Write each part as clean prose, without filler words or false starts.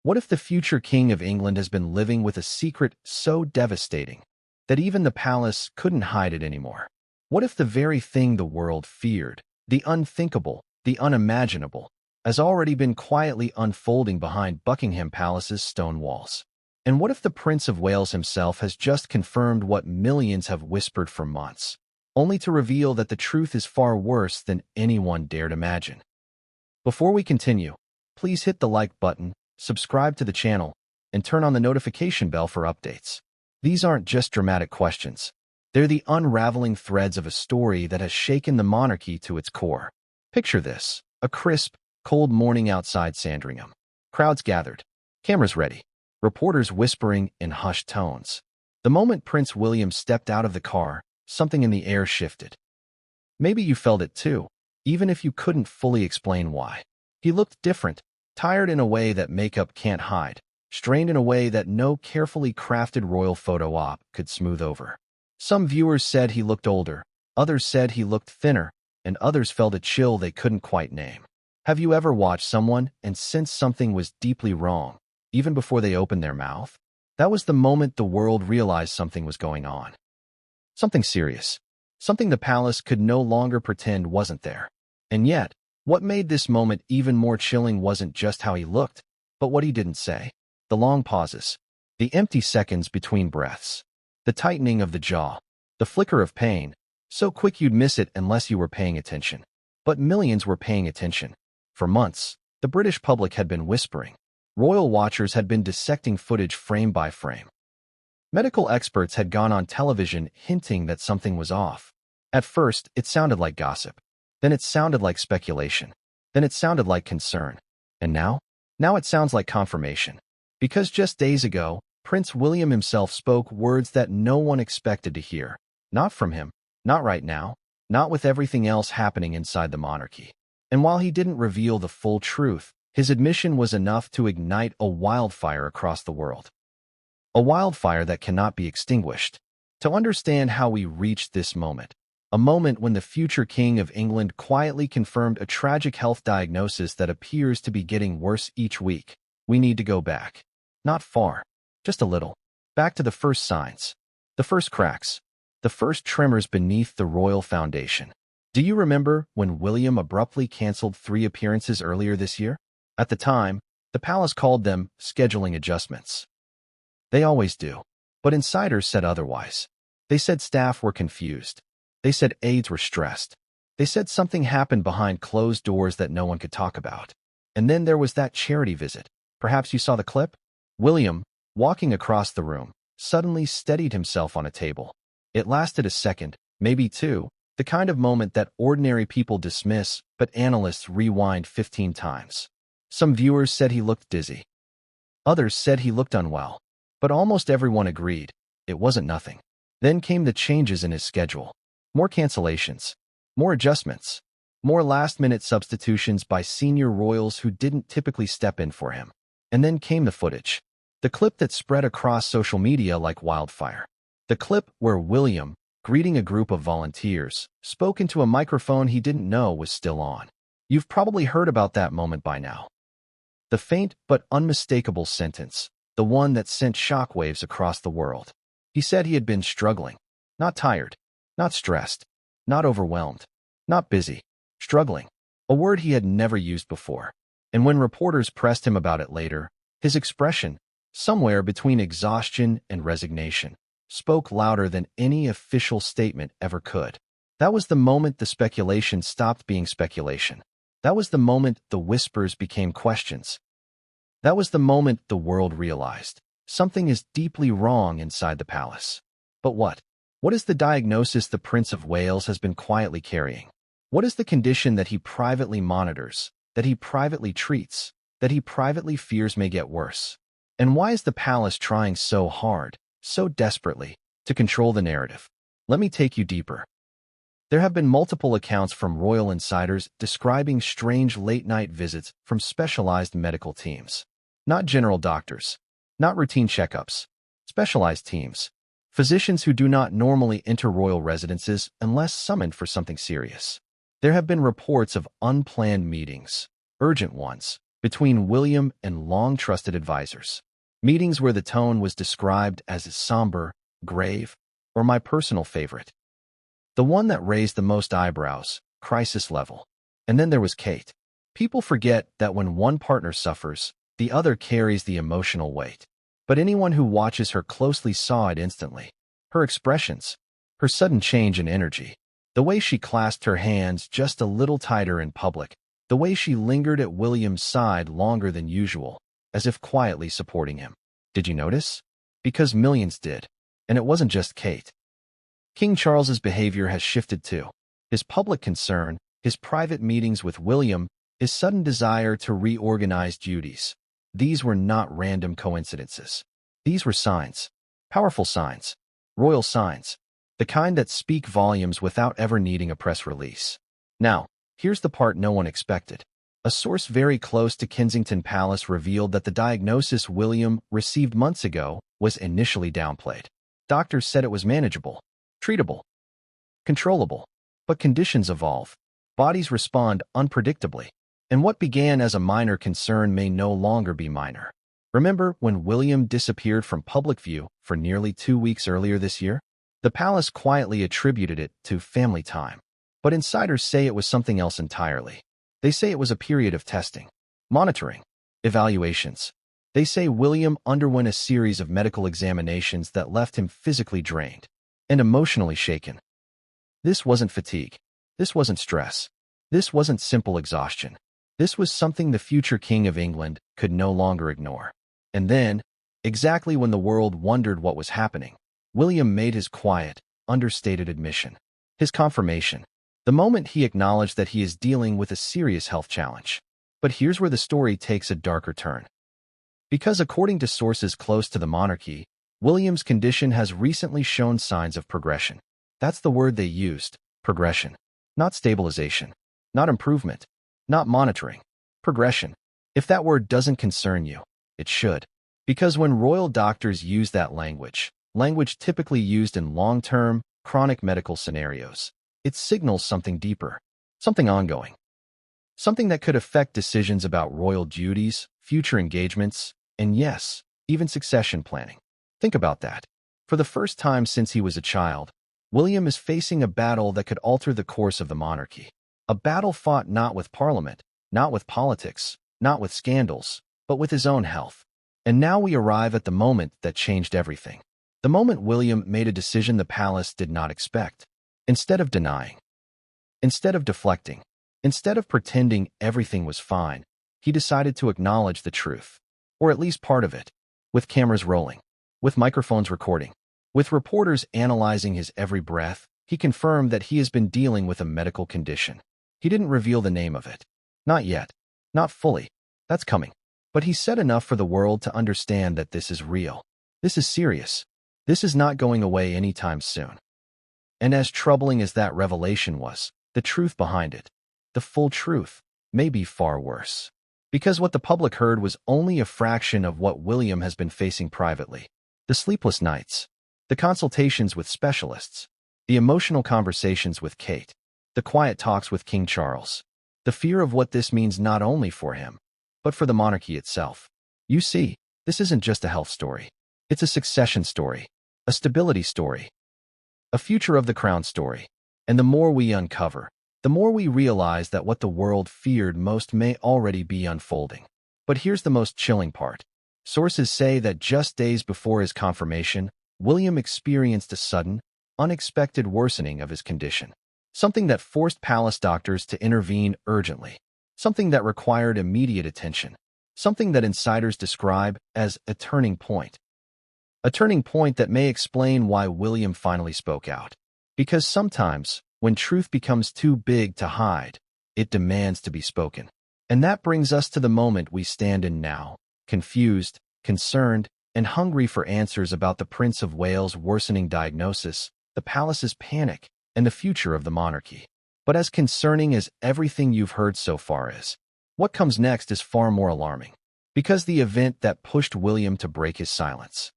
What if the future King of England has been living with a secret so devastating that even the palace couldn't hide it anymore? What if the very thing the world feared, the unthinkable, the unimaginable, has already been quietly unfolding behind Buckingham Palace's stone walls? And what if the Prince of Wales himself has just confirmed what millions have whispered for months, only to reveal that the truth is far worse than anyone dared imagine? Before we continue, please hit the like button, subscribe to the channel, and turn on the notification bell for updates. These aren't just dramatic questions. They're the unraveling threads of a story that has shaken the monarchy to its core. Picture this: a crisp, cold morning outside Sandringham. Crowds gathered, cameras ready, reporters whispering in hushed tones. The moment Prince William stepped out of the car, something in the air shifted. Maybe you felt it too, even if you couldn't fully explain why. He looked different, tired in a way that makeup can't hide, strained in a way that no carefully crafted royal photo op could smooth over. Some viewers said he looked older, others said he looked thinner, and others felt a chill they couldn't quite name. Have you ever watched someone and sensed something was deeply wrong, even before they opened their mouth? That was the moment the world realized something was going on. Something serious. Something the palace could no longer pretend wasn't there. And yet, what made this moment even more chilling wasn't just how he looked, but what he didn't say. The long pauses, the empty seconds between breaths, the tightening of the jaw, the flicker of pain, so quick you'd miss it unless you were paying attention. But millions were paying attention. For months, the British public had been whispering. Royal watchers had been dissecting footage frame by frame. Medical experts had gone on television hinting that something was off. At first, it sounded like gossip. Then it sounded like speculation. Then it sounded like concern. And now? Now it sounds like confirmation. Because just days ago, Prince William himself spoke words that no one expected to hear. Not from him. Not right now. Not with everything else happening inside the monarchy. And while he didn't reveal the full truth, his admission was enough to ignite a wildfire across the world. A wildfire that cannot be extinguished. To understand how we reached this moment, a moment when the future King of England quietly confirmed a tragic health diagnosis that appears to be getting worse each week, we need to go back. Not far, just a little. Back to the first signs, the first cracks, the first tremors beneath the royal foundation. Do you remember when William abruptly canceled 3 appearances earlier this year? At the time, the palace called them scheduling adjustments. They always do. But insiders said otherwise. They said staff were confused. They said aides were stressed. They said something happened behind closed doors that no one could talk about. And then there was that charity visit. Perhaps you saw the clip? William, walking across the room, suddenly steadied himself on a table. It lasted a second, maybe 2, the kind of moment that ordinary people dismiss, but analysts rewind 15 times. Some viewers said he looked dizzy. Others said he looked unwell. But almost everyone agreed. It wasn't nothing. Then came the changes in his schedule. More cancellations, more adjustments, more last-minute substitutions by senior royals who didn't typically step in for him. And then came the footage. The clip that spread across social media like wildfire. The clip where William, greeting a group of volunteers, spoke into a microphone he didn't know was still on. You've probably heard about that moment by now. The faint but unmistakable sentence, the one that sent shockwaves across the world. He said he had been struggling, not tired, not stressed, not overwhelmed, not busy, struggling, a word he had never used before. And when reporters pressed him about it later, his expression, somewhere between exhaustion and resignation, spoke louder than any official statement ever could. That was the moment the speculation stopped being speculation. That was the moment the whispers became questions. That was the moment the world realized something is deeply wrong inside the palace. But what? What is the diagnosis the Prince of Wales has been quietly carrying? What is the condition that he privately monitors, that he privately treats, that he privately fears may get worse? And why is the palace trying so hard, so desperately, to control the narrative? Let me take you deeper. There have been multiple accounts from royal insiders describing strange late-night visits from specialized medical teams. Not general doctors, not routine checkups, specialized teams. Physicians who do not normally enter royal residences unless summoned for something serious. There have been reports of unplanned meetings, urgent ones, between William and long-trusted advisors. Meetings where the tone was described as somber, grave, or my personal favorite, the one that raised the most eyebrows, crisis level. And then there was Kate. People forget that when one partner suffers, the other carries the emotional weight. But anyone who watches her closely saw it instantly. Her expressions, her sudden change in energy, the way she clasped her hands just a little tighter in public, the way she lingered at William's side longer than usual, as if quietly supporting him. Did you notice? Because millions did. And it wasn't just Kate. King Charles's behavior has shifted too. His public concern, his private meetings with William, his sudden desire to reorganize duties. These were not random coincidences. These were signs. Powerful signs. Royal signs. The kind that speak volumes without ever needing a press release. Now, here's the part no one expected. A source very close to Kensington Palace revealed that the diagnosis William received months ago was initially downplayed. Doctors said it was manageable, treatable, controllable. But conditions evolve. Bodies respond unpredictably. And what began as a minor concern may no longer be minor. Remember when William disappeared from public view for nearly 2 weeks earlier this year? The palace quietly attributed it to family time. But insiders say it was something else entirely. They say it was a period of testing, monitoring, evaluations. They say William underwent a series of medical examinations that left him physically drained and emotionally shaken. This wasn't fatigue. This wasn't stress. This wasn't simple exhaustion. This was something the future King of England could no longer ignore. And then, exactly when the world wondered what was happening, William made his quiet, understated admission. His confirmation. The moment he acknowledged that he is dealing with a serious health challenge. But here's where the story takes a darker turn. Because according to sources close to the monarchy, William's condition has recently shown signs of progression. That's the word they used, progression. Not stabilization. Not improvement. Not monitoring. Progression. If that word doesn't concern you, it should. Because when royal doctors use that language typically used in long-term, chronic medical scenarios, it signals something deeper, something ongoing, something that could affect decisions about royal duties, future engagements, and yes, even succession planning. Think about that. For the first time since he was a child, William is facing a battle that could alter the course of the monarchy. A battle fought not with parliament, not with politics, not with scandals, but with his own health. And now we arrive at the moment that changed everything. The moment William made a decision the palace did not expect. Instead of denying, instead of deflecting, instead of pretending everything was fine, he decided to acknowledge the truth, or at least part of it, with cameras rolling, with microphones recording, with reporters analyzing his every breath. He confirmed that he has been dealing with a medical condition. He didn't reveal the name of it. Not yet. Not fully. That's coming. But he said enough for the world to understand that this is real. This is serious. This is not going away anytime soon. And as troubling as that revelation was, the truth behind it, the full truth, may be far worse. Because what the public heard was only a fraction of what William has been facing privately. The sleepless nights, the consultations with specialists, the emotional conversations with Kate, the quiet talks with King Charles, the fear of what this means not only for him, but for the monarchy itself. You see, this isn't just a health story. It's a succession story, a stability story, a future of the crown story. And the more we uncover, the more we realize that what the world feared most may already be unfolding. But here's the most chilling part. Sources say that just days before his confirmation, William experienced a sudden, unexpected worsening of his condition. Something that forced palace doctors to intervene urgently. Something that required immediate attention. Something that insiders describe as a turning point. A turning point that may explain why William finally spoke out. Because sometimes, when truth becomes too big to hide, it demands to be spoken. And that brings us to the moment we stand in now, confused, concerned, and hungry for answers about the Prince of Wales' worsening diagnosis, the palace's panic, and the future of the monarchy. But as concerning as everything you've heard so far is, what comes next is far more alarming. Because the event that pushed William to break his silence,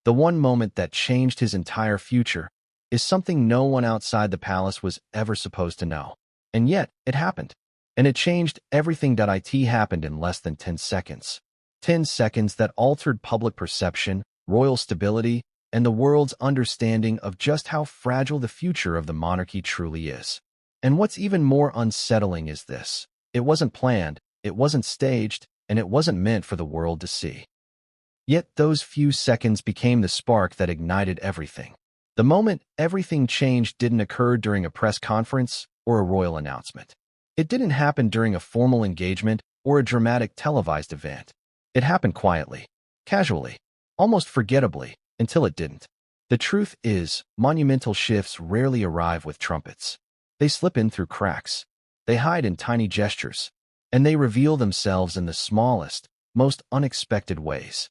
the one moment that changed his entire future, is something no one outside the palace was ever supposed to know. And yet, it happened. And it changed everything. It happened in less than 10 seconds. 10 seconds that altered public perception, royal stability, and the world's understanding of just how fragile the future of the monarchy truly is. And what's even more unsettling is this. It wasn't planned, it wasn't staged, and it wasn't meant for the world to see. Yet those few seconds became the spark that ignited everything. The moment everything changed didn't occur during a press conference or a royal announcement. It didn't happen during a formal engagement or a dramatic televised event. It happened quietly, casually, almost forgettably, until it didn't. The truth is, monumental shifts rarely arrive with trumpets. They slip in through cracks. They hide in tiny gestures, and they reveal themselves in the smallest, most unexpected ways.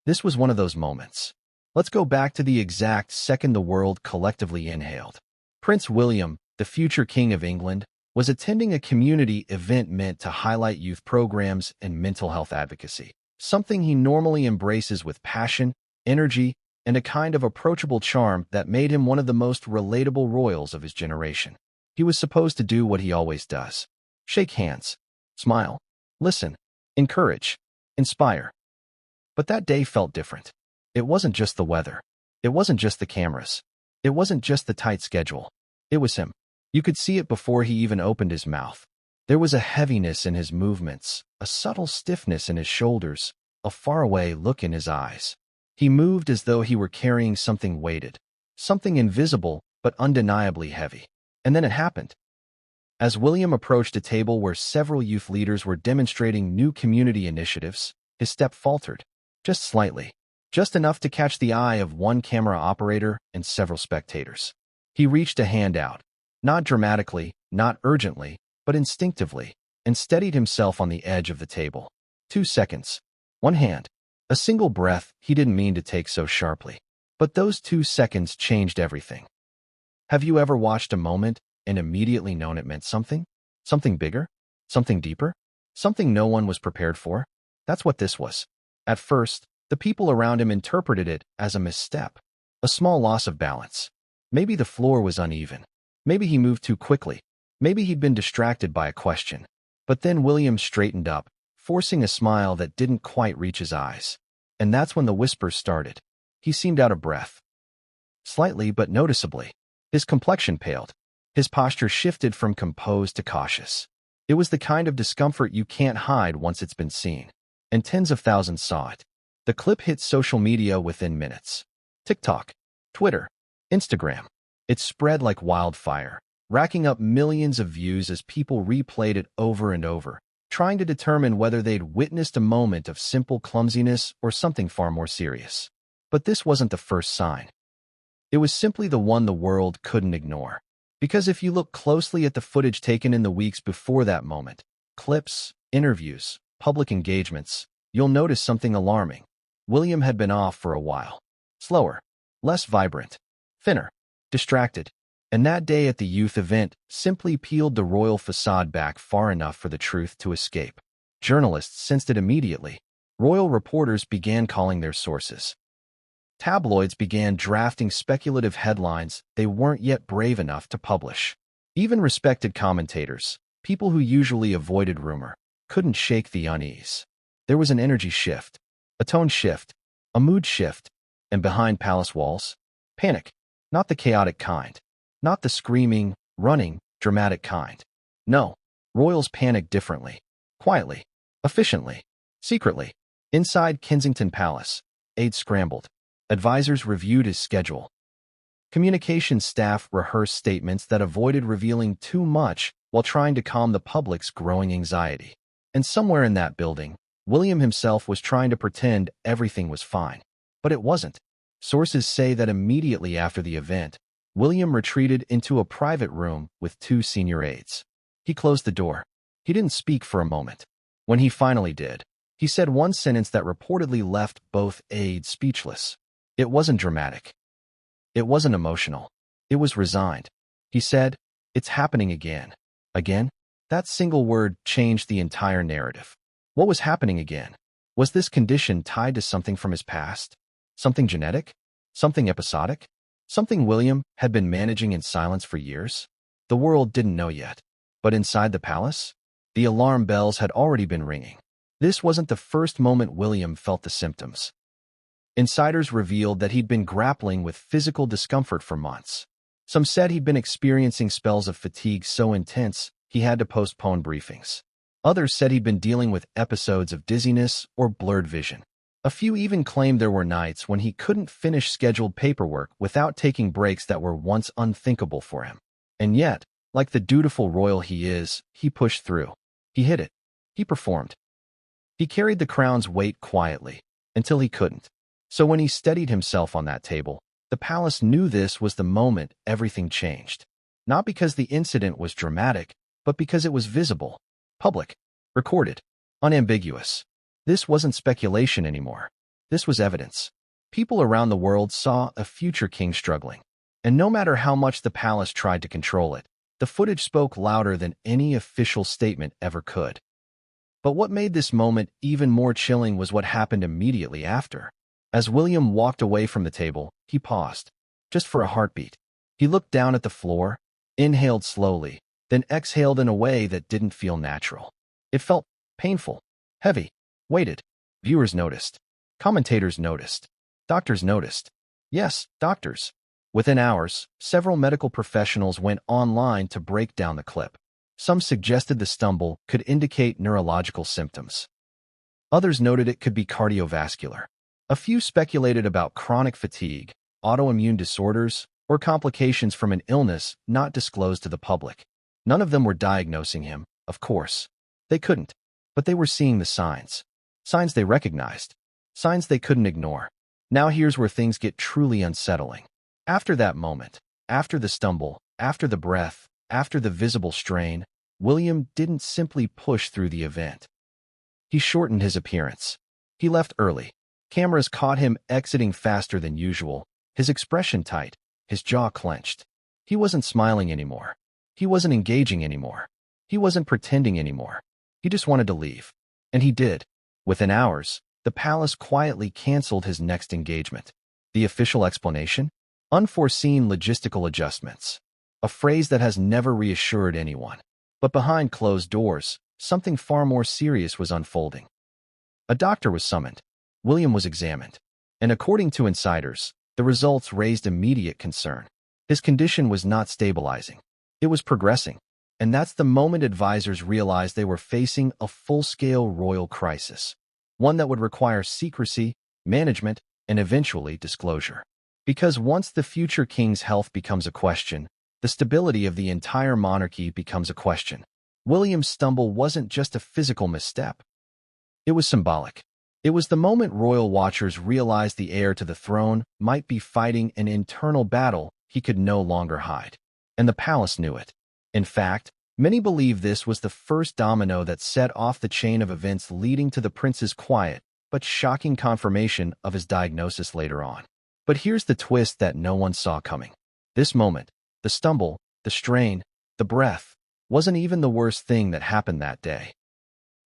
This was one of those moments. Let's go back to the exact second the world collectively inhaled. Prince William, the future King of England, was attending a community event meant to highlight youth programs and mental health advocacy, something he normally embraces with passion, energy, and a kind of approachable charm that made him one of the most relatable royals of his generation. He was supposed to do what he always does: shake hands, smile, listen, encourage, inspire. But that day felt different. It wasn't just the weather. It wasn't just the cameras. It wasn't just the tight schedule. It was him. You could see it before he even opened his mouth. There was a heaviness in his movements, a subtle stiffness in his shoulders, a faraway look in his eyes. He moved as though he were carrying something weighted, something invisible but undeniably heavy. And then it happened. As William approached a table where several youth leaders were demonstrating new community initiatives, his step faltered, just slightly, just enough to catch the eye of one camera operator and several spectators. He reached a hand out, not dramatically, not urgently, but instinctively, and steadied himself on the edge of the table. 2 seconds. One hand. A single breath he didn't mean to take so sharply. But those 2 seconds changed everything. Have you ever watched a moment and immediately known it meant something? Something bigger? Something deeper? Something no one was prepared for? That's what this was. At first, the people around him interpreted it as a misstep, a small loss of balance. Maybe the floor was uneven. Maybe he moved too quickly. Maybe he'd been distracted by a question. But then William straightened up, forcing a smile that didn't quite reach his eyes. And that's when the whispers started. He seemed out of breath. Slightly but noticeably. His complexion paled. His posture shifted from composed to cautious. It was the kind of discomfort you can't hide once it's been seen. And tens of thousands saw it. The clip hit social media within minutes. TikTok, Twitter, Instagram. It spread like wildfire, racking up millions of views as people replayed it over and over, trying to determine whether they'd witnessed a moment of simple clumsiness or something far more serious. But this wasn't the first sign. It was simply the one the world couldn't ignore. Because if you look closely at the footage taken in the weeks before that moment, clips, interviews, public engagements, you'll notice something alarming. William had been off for a while. Slower, less vibrant, thinner, distracted. And that day at the youth event simply peeled the royal facade back far enough for the truth to escape. Journalists sensed it immediately. Royal reporters began calling their sources. Tabloids began drafting speculative headlines they weren't yet brave enough to publish. Even respected commentators, people who usually avoided rumor, couldn't shake the unease. There was an energy shift, a tone shift, a mood shift, and behind palace walls, panic. Not the chaotic kind. Not the screaming, running, dramatic kind. No, royals panicked differently. Quietly. Efficiently. Secretly. Inside Kensington Palace, aides scrambled. Advisors reviewed his schedule. Communications staff rehearsed statements that avoided revealing too much while trying to calm the public's growing anxiety. And somewhere in that building, William himself was trying to pretend everything was fine. But it wasn't. Sources say that immediately after the event, William retreated into a private room with 2 senior aides. He closed the door. He didn't speak for a moment. When he finally did, he said one sentence that reportedly left both aides speechless. It wasn't dramatic. It wasn't emotional. It was resigned. He said, "It's happening again." Again? That single word changed the entire narrative. What was happening again? Was this condition tied to something from his past? Something genetic? Something episodic? Something William had been managing in silence for years? The world didn't know yet. But inside the palace, the alarm bells had already been ringing. This wasn't the first moment William felt the symptoms. Insiders revealed that he'd been grappling with physical discomfort for months. Some said he'd been experiencing spells of fatigue so intense he had to postpone briefings. Others said he'd been dealing with episodes of dizziness or blurred vision. A few even claimed there were nights when he couldn't finish scheduled paperwork without taking breaks that were once unthinkable for him. And yet, like the dutiful royal he is, he pushed through. He hid it. He performed. He carried the crown's weight quietly, until he couldn't. So when he steadied himself on that table, the palace knew this was the moment everything changed. Not because the incident was dramatic, but because it was visible, public, recorded, unambiguous. This wasn't speculation anymore. This was evidence. People around the world saw a future king struggling. And no matter how much the palace tried to control it, the footage spoke louder than any official statement ever could. But what made this moment even more chilling was what happened immediately after. As William walked away from the table, he paused, just for a heartbeat. He looked down at the floor, inhaled slowly, then exhaled in a way that didn't feel natural. It felt painful, heavy, weighted. Viewers noticed. Commentators noticed. Doctors noticed. Yes, doctors. Within hours, several medical professionals went online to break down the clip. Some suggested the stumble could indicate neurological symptoms. Others noted it could be cardiovascular. A few speculated about chronic fatigue, autoimmune disorders, or complications from an illness not disclosed to the public. None of them were diagnosing him, of course. They couldn't, but they were seeing the signs. Signs they recognized. Signs they couldn't ignore. Now here's where things get truly unsettling. After that moment, after the stumble, after the breath, after the visible strain, William didn't simply push through the event. He shortened his appearance. He left early. Cameras caught him exiting faster than usual, his expression tight, his jaw clenched. He wasn't smiling anymore. He wasn't engaging anymore. He wasn't pretending anymore. He just wanted to leave. And he did. Within hours, the palace quietly canceled his next engagement. The official explanation? Unforeseen logistical adjustments. A phrase that has never reassured anyone. But behind closed doors, something far more serious was unfolding. A doctor was summoned. William was examined. And according to insiders, the results raised immediate concern. His condition was not stabilizing. It was progressing. And that's the moment advisors realized they were facing a full-scale royal crisis. One that would require secrecy, management, and eventually disclosure. Because once the future king's health becomes a question, the stability of the entire monarchy becomes a question. William's stumble wasn't just a physical misstep. It was symbolic. It was the moment royal watchers realized the heir to the throne might be fighting an internal battle he could no longer hide. And the palace knew it. In fact, many believe this was the first domino that set off the chain of events leading to the prince's quiet but shocking confirmation of his diagnosis later on. But here's the twist that no one saw coming. This moment, the stumble, the strain, the breath, wasn't even the worst thing that happened that day.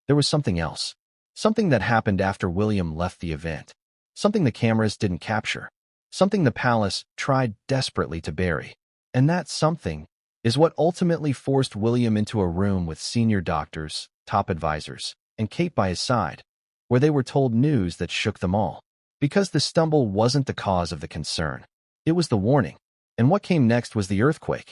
There was something else. Something that happened after William left the event. Something the cameras didn't capture. Something the palace tried desperately to bury. And that something is what ultimately forced William into a room with senior doctors, top advisors, and Kate by his side, where they were told news that shook them all. Because the stumble wasn't the cause of the concern. It was the warning. And what came next was the earthquake.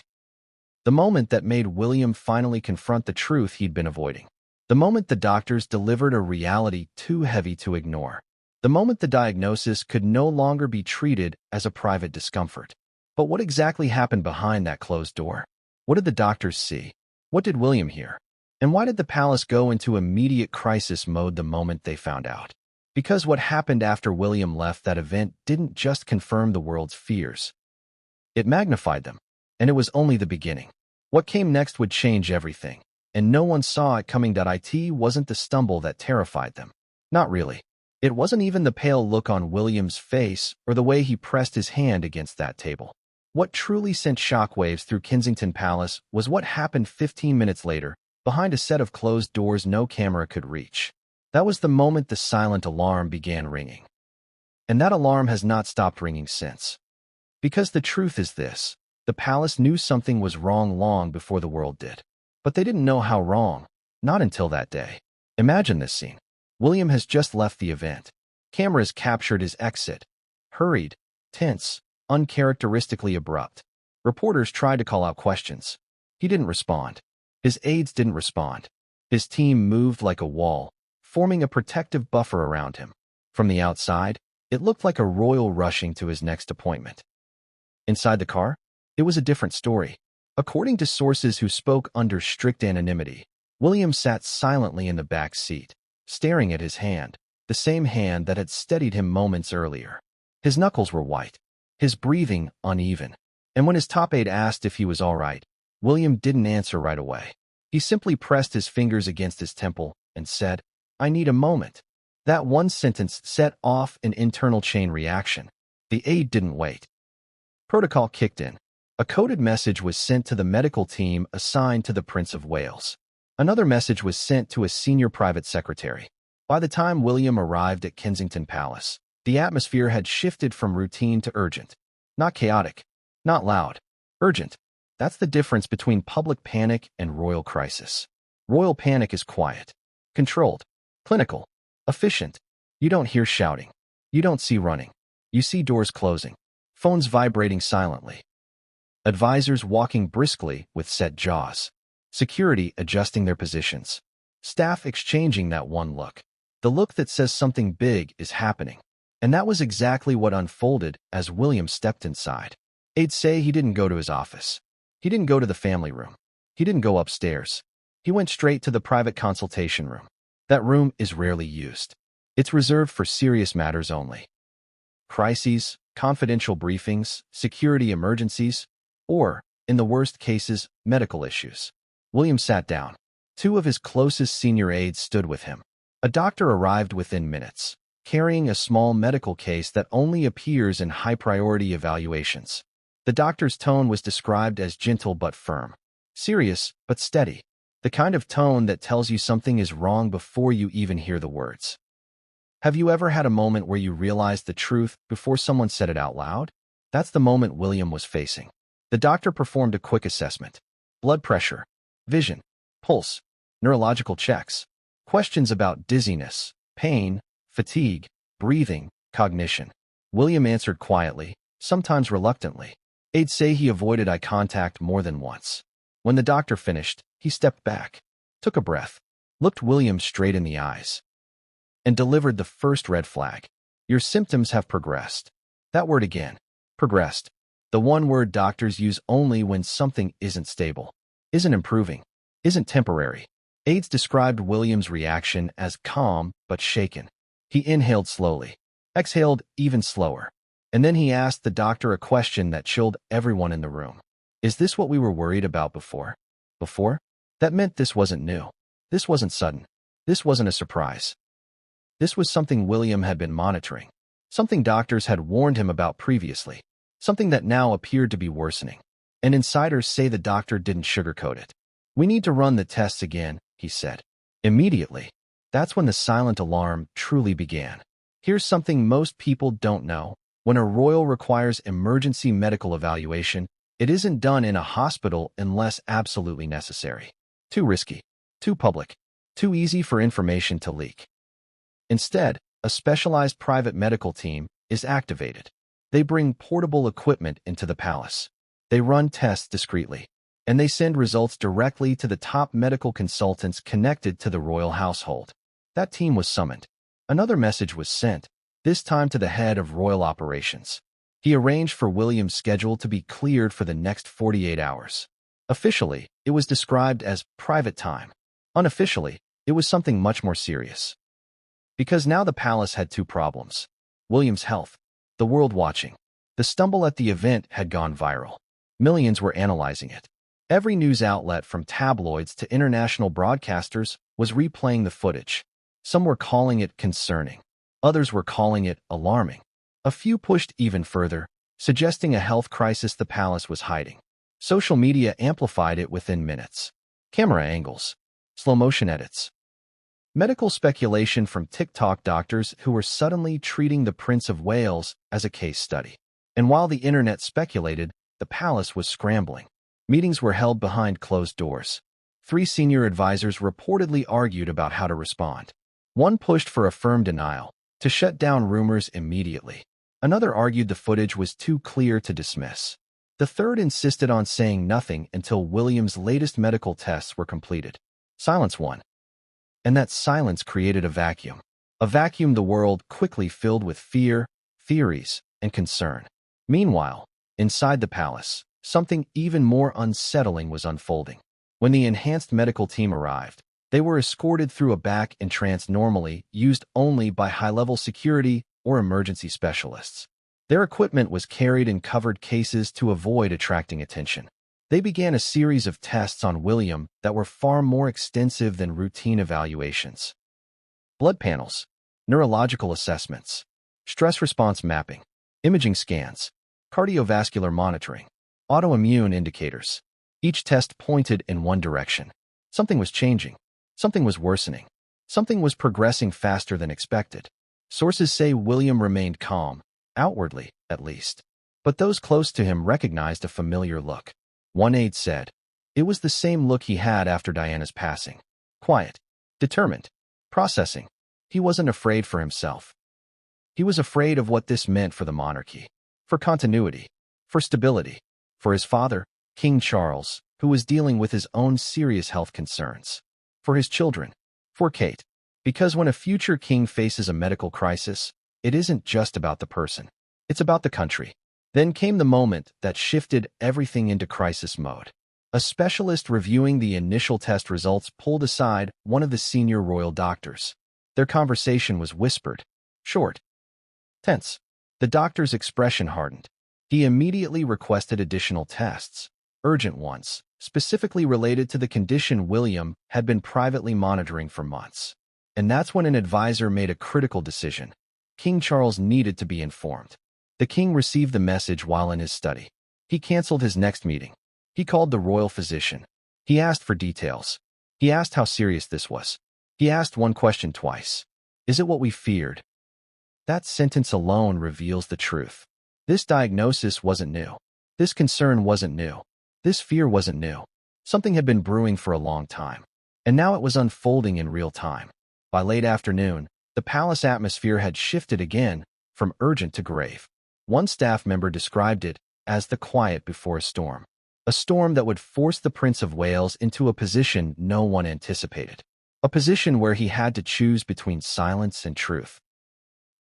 The moment that made William finally confront the truth he'd been avoiding. The moment the doctors delivered a reality too heavy to ignore. The moment the diagnosis could no longer be treated as a private discomfort. But what exactly happened behind that closed door? What did the doctors see? What did William hear? And why did the palace go into immediate crisis mode the moment they found out? Because what happened after William left that event didn't just confirm the world's fears. It magnified them. And it was only the beginning. What came next would change everything. And no one saw it coming. It wasn't the stumble that terrified them. Not really. It wasn't even the pale look on William's face or the way he pressed his hand against that table. What truly sent shockwaves through Kensington Palace was what happened 15 minutes later, behind a set of closed doors no camera could reach. That was the moment the silent alarm began ringing. And that alarm has not stopped ringing since. Because the truth is this, the palace knew something was wrong long before the world did. But they didn't know how wrong, not until that day. Imagine this scene. William has just left the event. Cameras captured his exit. Hurried, tense, uncharacteristically abrupt. Reporters tried to call out questions. He didn't respond. His aides didn't respond. His team moved like a wall, forming a protective buffer around him. From the outside, it looked like a royal rushing to his next appointment. Inside the car, it was a different story. According to sources who spoke under strict anonymity, William sat silently in the back seat, staring at his hand, the same hand that had steadied him moments earlier. His knuckles were white, his breathing uneven, and when his top aide asked if he was all right, William didn't answer right away. He simply pressed his fingers against his temple and said, "I need a moment." That one sentence set off an internal chain reaction. The aide didn't wait. Protocol kicked in. A coded message was sent to the medical team assigned to the Prince of Wales. Another message was sent to a senior private secretary. By the time William arrived at Kensington Palace, the atmosphere had shifted from routine to urgent. Not chaotic, not loud, urgent. That's the difference between public panic and royal crisis. Royal panic is quiet, controlled, clinical, efficient. You don't hear shouting. You don't see running. You see doors closing, phones vibrating silently, advisors walking briskly with set jaws, security adjusting their positions, staff exchanging that one look, the look that says something big is happening. And that was exactly what unfolded as William stepped inside. Aides say he didn't go to his office. He didn't go to the family room. He didn't go upstairs. He went straight to the private consultation room. That room is rarely used. It's reserved for serious matters only. Crises, confidential briefings, security emergencies, or, in the worst cases, medical issues. William sat down. Two of his closest senior aides stood with him. A doctor arrived within minutes, carrying a small medical case that only appears in high-priority evaluations. The doctor's tone was described as gentle but firm, serious but steady, the kind of tone that tells you something is wrong before you even hear the words. Have you ever had a moment where you realized the truth before someone said it out loud? That's the moment William was facing. The doctor performed a quick assessment. Blood pressure, vision, pulse, neurological checks, questions about dizziness, pain, fatigue, breathing, cognition. William answered quietly, sometimes reluctantly. Aides say he avoided eye contact more than once. When the doctor finished, he stepped back, took a breath, looked William straight in the eyes, and delivered the first red flag. Your symptoms have progressed. That word again. Progressed. The one word doctors use only when something isn't stable, isn't improving, isn't temporary. Aides described William's reaction as calm but shaken. He inhaled slowly, exhaled even slower, and then he asked the doctor a question that chilled everyone in the room. Is this what we were worried about before? Before? That meant this wasn't new. This wasn't sudden. This wasn't a surprise. This was something William had been monitoring, something doctors had warned him about previously, something that now appeared to be worsening. And insiders say the doctor didn't sugarcoat it. We need to run the tests again, he said. Immediately. That's when the silent alarm truly began. Here's something most people don't know. When a royal requires emergency medical evaluation, it isn't done in a hospital unless absolutely necessary. Too risky, too public, too easy for information to leak. Instead, a specialized private medical team is activated. They bring portable equipment into the palace. They run tests discreetly, and they send results directly to the top medical consultants connected to the royal household. That team was summoned. Another message was sent, this time to the head of royal operations. He arranged for William's schedule to be cleared for the next 48 hours. Officially, it was described as private time. Unofficially, it was something much more serious. Because now the palace had two problems. William's health, the world watching. The stumble at the event had gone viral. Millions were analyzing it. Every news outlet from tabloids to international broadcasters was replaying the footage. Some were calling it concerning. Others were calling it alarming. A few pushed even further, suggesting a health crisis the palace was hiding. Social media amplified it within minutes. Camera angles, slow-motion edits, medical speculation from TikTok doctors who were suddenly treating the Prince of Wales as a case study. And while the internet speculated, the palace was scrambling. Meetings were held behind closed doors. Three senior advisors reportedly argued about how to respond. One pushed for a firm denial, to shut down rumors immediately. Another argued the footage was too clear to dismiss. The third insisted on saying nothing until William's latest medical tests were completed. Silence won. And that silence created a vacuum. A vacuum the world quickly filled with fear, theories, and concern. Meanwhile, inside the palace, something even more unsettling was unfolding. When the enhanced medical team arrived, they were escorted through a back entrance normally used only by high-level security or emergency specialists. Their equipment was carried in covered cases to avoid attracting attention. They began a series of tests on William that were far more extensive than routine evaluations. Blood panels, neurological assessments, stress response mapping, imaging scans, cardiovascular monitoring, autoimmune indicators. Each test pointed in one direction. Something was changing. Something was worsening. Something was progressing faster than expected. Sources say William remained calm, outwardly, at least. But those close to him recognized a familiar look. One aide said, it was the same look he had after Diana's passing. Quiet, determined, processing. He wasn't afraid for himself. He was afraid of what this meant for the monarchy, for continuity, for stability, for his father, King Charles, who was dealing with his own serious health concerns, for his children, for Kate. Because when a future king faces a medical crisis, it isn't just about the person. It's about the country. Then came the moment that shifted everything into crisis mode. A specialist reviewing the initial test results pulled aside one of the senior royal doctors. Their conversation was whispered, short, tense. The doctor's expression hardened. He immediately requested additional tests, urgent ones, specifically related to the condition William had been privately monitoring for months. And that's when an advisor made a critical decision. King Charles needed to be informed. The king received the message while in his study. He canceled his next meeting. He called the royal physician. He asked for details. He asked how serious this was. He asked one question twice. Is it what we feared? That sentence alone reveals the truth. This diagnosis wasn't new. This concern wasn't new. This fear wasn't new. Something had been brewing for a long time. And now it was unfolding in real time. By late afternoon, the palace atmosphere had shifted again, from urgent to grave. One staff member described it as the quiet before a storm that would force the Prince of Wales into a position no one anticipated, a position where he had to choose between silence and truth.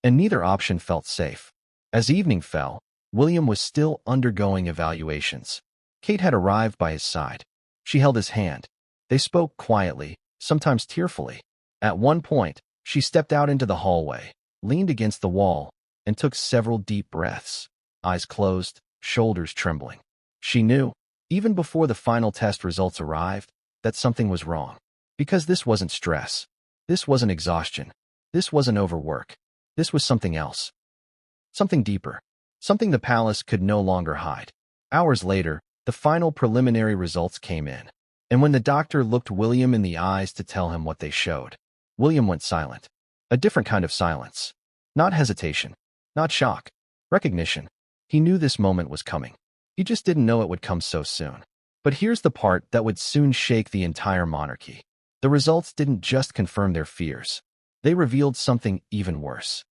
And neither option felt safe. As evening fell, William was still undergoing evaluations. Kate had arrived by his side. She held his hand. They spoke quietly, sometimes tearfully. At one point, she stepped out into the hallway, leaned against the wall, and took several deep breaths, eyes closed, shoulders trembling. She knew, even before the final test results arrived, that something was wrong. Because this wasn't stress. This wasn't exhaustion. This wasn't overwork. This was something else. Something deeper. Something the palace could no longer hide. Hours later, the final preliminary results came in. And when the doctor looked William in the eyes to tell him what they showed, William went silent. A different kind of silence. Not hesitation. Not shock. Recognition. He knew this moment was coming. He just didn't know it would come so soon. But here's the part that would soon shake the entire monarchy. The results didn't just confirm their fears. They revealed something even worse.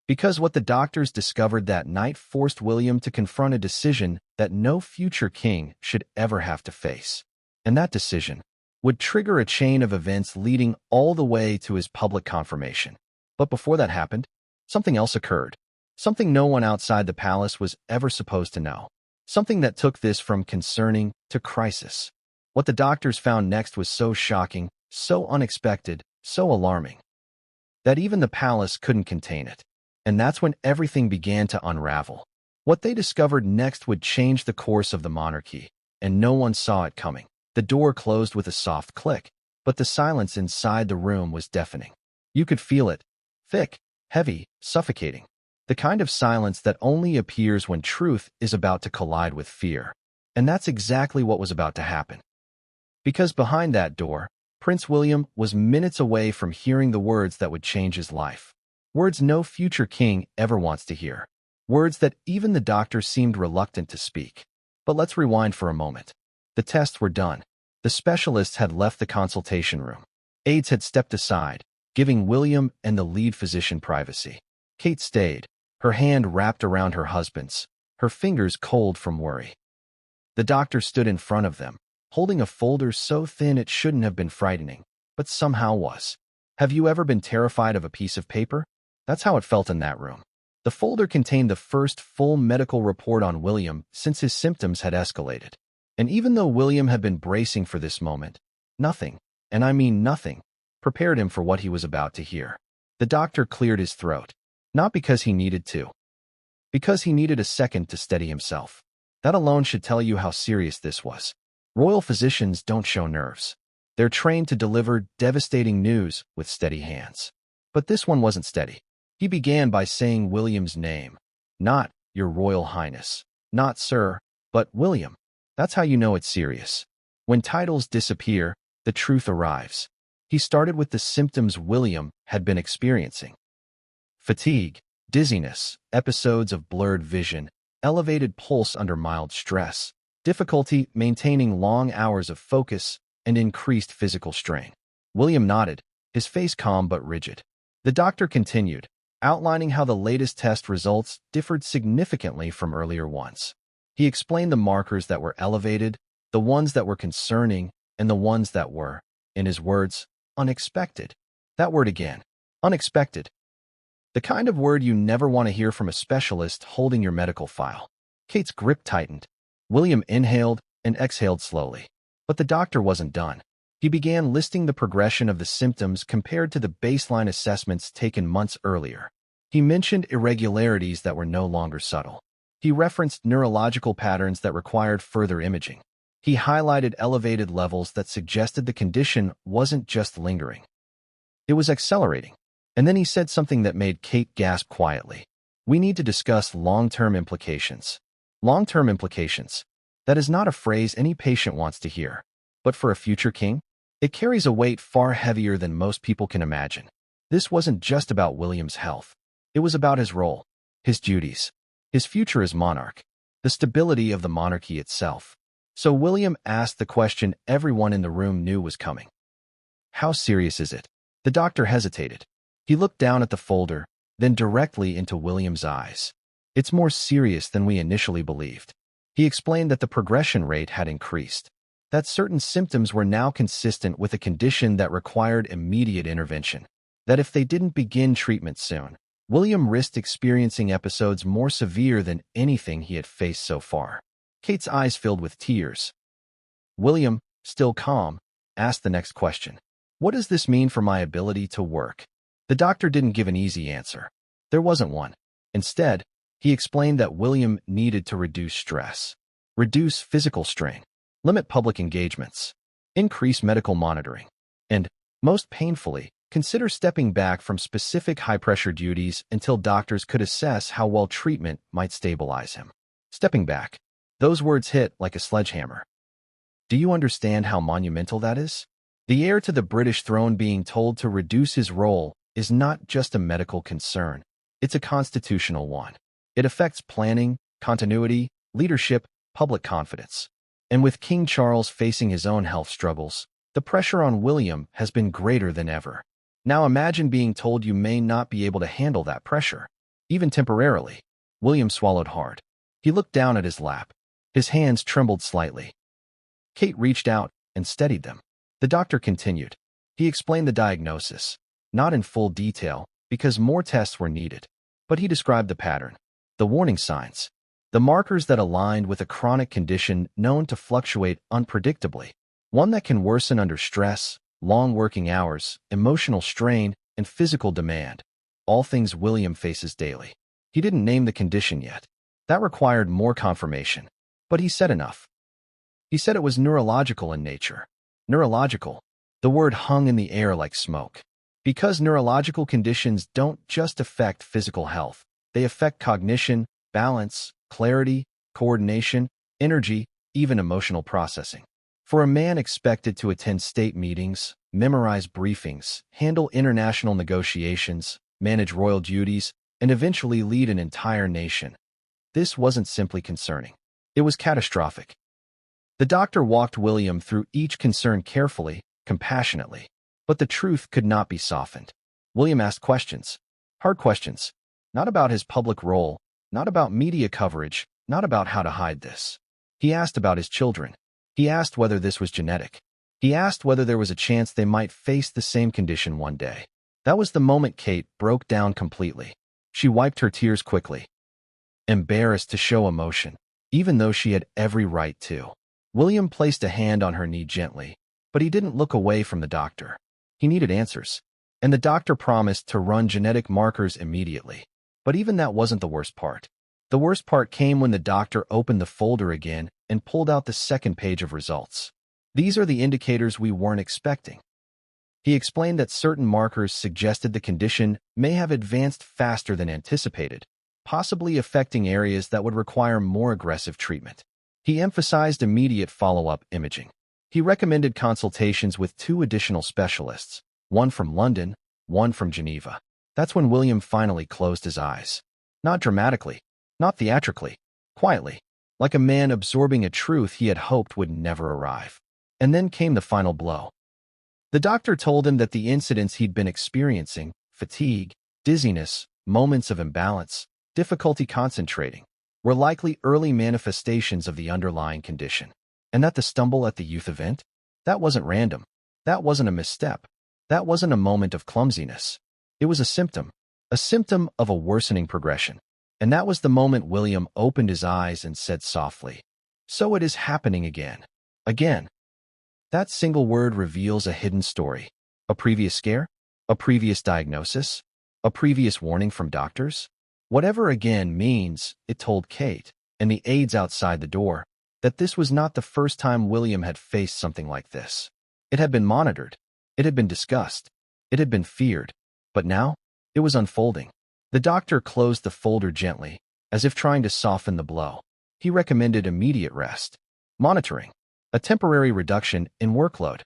Because what the doctors discovered that night forced William to confront a decision that no future king should ever have to face. And that decision would trigger a chain of events leading all the way to his public confirmation. But before that happened, something else occurred. Something no one outside the palace was ever supposed to know. Something that took this from concerning to crisis. What the doctors found next was so shocking, so unexpected, so alarming, that even the palace couldn't contain it. And that's when everything began to unravel. What they discovered next would change the course of the monarchy, and no one saw it coming. The door closed with a soft click, but the silence inside the room was deafening. You could feel it. Thick, heavy, suffocating. The kind of silence that only appears when truth is about to collide with fear. And that's exactly what was about to happen. Because behind that door, Prince William was minutes away from hearing the words that would change his life. Words no future king ever wants to hear. Words that even the doctor seemed reluctant to speak. But let's rewind for a moment. The tests were done. The specialists had left the consultation room. Aides had stepped aside, giving William and the lead physician privacy. Kate stayed, her hand wrapped around her husband's, her fingers cold from worry. The doctor stood in front of them, holding a folder so thin it shouldn't have been frightening, but somehow was. Have you ever been terrified of a piece of paper? That's how it felt in that room. The folder contained the first full medical report on William since his symptoms had escalated. And even though William had been bracing for this moment, nothing, and I mean nothing, prepared him for what he was about to hear. The doctor cleared his throat, not because he needed to, because he needed a second to steady himself. That alone should tell you how serious this was. Royal physicians don't show nerves. They're trained to deliver devastating news with steady hands. But this one wasn't steady. He began by saying William's name. Not, Your Royal Highness. Not, Sir, but William. That's how you know it's serious. When titles disappear, the truth arrives. He started with the symptoms William had been experiencing. Fatigue, dizziness, episodes of blurred vision, elevated pulse under mild stress, difficulty maintaining long hours of focus, and increased physical strain. William nodded, his face calm but rigid. The doctor continued, outlining how the latest test results differed significantly from earlier ones. He explained the markers that were elevated, the ones that were concerning, and the ones that were, in his words, unexpected. That word again. Unexpected. The kind of word you never want to hear from a specialist holding your medical file. Kate's grip tightened. William inhaled and exhaled slowly. But the doctor wasn't done. He began listing the progression of the symptoms compared to the baseline assessments taken months earlier. He mentioned irregularities that were no longer subtle. He referenced neurological patterns that required further imaging. He highlighted elevated levels that suggested the condition wasn't just lingering. It was accelerating. And then he said something that made Kate gasp quietly. We need to discuss long-term implications. Long-term implications. That is not a phrase any patient wants to hear. But for a future king, it carries a weight far heavier than most people can imagine. This wasn't just about William's health. It was about his role, his duties, his future as monarch, the stability of the monarchy itself. So William asked the question everyone in the room knew was coming. How serious is it? The doctor hesitated. He looked down at the folder, then directly into William's eyes. It's more serious than we initially believed. He explained that the progression rate had increased, that certain symptoms were now consistent with a condition that required immediate intervention, that if they didn't begin treatment soon, William risked experiencing episodes more severe than anything he had faced so far. Kate's eyes filled with tears. William, still calm, asked the next question. What does this mean for my ability to work? The doctor didn't give an easy answer. There wasn't one. Instead, he explained that William needed to reduce stress, reduce physical strain, limit public engagements, increase medical monitoring, and, most painfully, consider stepping back from specific high-pressure duties until doctors could assess how well treatment might stabilize him. Stepping back. Those words hit like a sledgehammer. Do you understand how monumental that is? The heir to the British throne being told to reduce his role is not just a medical concern. It's a constitutional one. It affects planning, continuity, leadership, public confidence. And with King Charles facing his own health struggles, the pressure on William has been greater than ever. Now imagine being told you may not be able to handle that pressure, even temporarily. William swallowed hard. He looked down at his lap. His hands trembled slightly. Kate reached out and steadied them. The doctor continued. He explained the diagnosis, not in full detail, because more tests were needed. But he described the pattern, the warning signs, the markers that aligned with a chronic condition known to fluctuate unpredictably, one that can worsen under stress, long working hours, emotional strain, and physical demand, all things William faces daily. He didn't name the condition yet. That required more confirmation. But he said enough. He said it was neurological in nature. Neurological. The word hung in the air like smoke. Because neurological conditions don't just affect physical health. They affect cognition, balance, clarity, coordination, energy, even emotional processing. For a man expected to attend state meetings, memorize briefings, handle international negotiations, manage royal duties, and eventually lead an entire nation, this wasn't simply concerning. It was catastrophic. The doctor walked William through each concern carefully, compassionately. But the truth could not be softened. William asked questions. Hard questions. Not about his public role, not about media coverage, not about how to hide this. He asked about his children. He asked whether this was genetic. He asked whether there was a chance they might face the same condition one day. That was the moment Kate broke down completely. She wiped her tears quickly, embarrassed to show emotion, even though she had every right to. William placed a hand on her knee gently, but he didn't look away from the doctor. He needed answers, and the doctor promised to run genetic markers immediately. But even that wasn't the worst part. The worst part came when the doctor opened the folder again and pulled out the second page of results. These are the indicators we weren't expecting. He explained that certain markers suggested the condition may have advanced faster than anticipated, possibly affecting areas that would require more aggressive treatment. He emphasized immediate follow-up imaging. He recommended consultations with 2 additional specialists, one from London, one from Geneva. That's when William finally closed his eyes. Not dramatically, not theatrically, quietly, like a man absorbing a truth he had hoped would never arrive. And then came the final blow. The doctor told him that the incidents he'd been experiencing, fatigue, dizziness, moments of imbalance, difficulty concentrating, were likely early manifestations of the underlying condition. And that the stumble at the youth event? That wasn't random. That wasn't a misstep. That wasn't a moment of clumsiness. It was a symptom of a worsening progression. And that was the moment William opened his eyes and said softly, "So it is happening again. Again." That single word reveals a hidden story. A previous scare? A previous diagnosis? A previous warning from doctors? Whatever again means, it told Kate, and the aides outside the door, that this was not the first time William had faced something like this. It had been monitored. It had been discussed. It had been feared. But now, it was unfolding. The doctor closed the folder gently, as if trying to soften the blow. He recommended immediate rest, monitoring, a temporary reduction in workload,